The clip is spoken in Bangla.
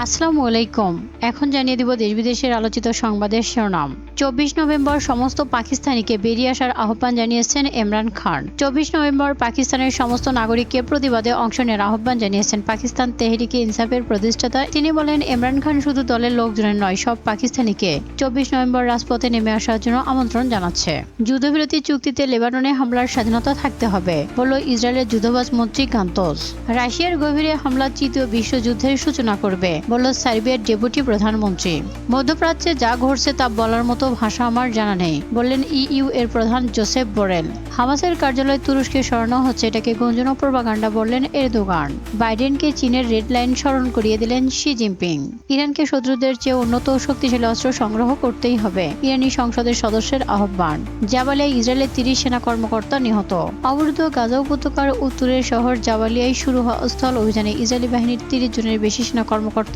আসসালামু আলাইকুম। এখন জানিয়ে দিব দেশ বিদেশের আলোচিত সংবাদের শিরোনাম। ২৪ নভেম্বর সমস্ত পাকিস্তানিকে বেরিয়ে আসার আহ্বান জানিয়েছেন ইমরান খান। ২৪ নভেম্বর পাকিস্তানের সমস্ত নাগরিককে প্রতিবাদে অংশ নেওয়ার আহ্বান জানিয়েছেন পাকিস্তান তেহরিকে ইনসাফের প্রতিষ্ঠাতা। তিনি বলেন, ইমরান খান শুধু দলের লোকজনের নয়, সব পাকিস্তানিকে ২৪ নভেম্বর রাজপথে নেমে আসার জন্য আমন্ত্রণ জানাচ্ছে। যুদ্ধবিরতি চুক্তিতে লেবাননে হামলার স্বাধীনতা থাকতে হবে, বলল ইসরায়েলের যুদ্ধবাজ মন্ত্রী গান্তোস। রাশিয়ার গভীরে হামলা তৃতীয় বিশ্বযুদ্ধের সূচনা করবে, বলল সার্বিয়ার ডেপুটি প্রধানমন্ত্রী। মধ্যপ্রাচ্যে যা ঘটছে তা বলার মতো ভাষা আমার জানা নেই, বললেন ইইউ এর প্রধান জোসেফ বোরেল। হামাসের কার্যালয় তুরস্কে সরানো হচ্ছে, এটাকে গুঞ্জন ও প্রোপাগান্ডা বললেন এরদোগান। বাইডেনকে চীনের রেড লাইন স্মরণ করিয়ে দিলেন শি জিনপিং। ইরানকে শত্রুদের চেয়ে উন্নত ও শক্তিশালী অস্ত্র সংগ্রহ করতেই হবে, ইরানি সংসদের সদস্যের আহ্বান। জাবালিয়ায় ইসরায়েলের ৩০ সেনা কর্মকর্তা নিহত। অবরুদ্ধ গাজা উপত্যকার উত্তরের শহর জাবালিয়ায় শুরু হওয়া স্থল অভিযানে ইসরায়েলি বাহিনীর ৩০ জনের বেশি সেনা কর্মকর্তা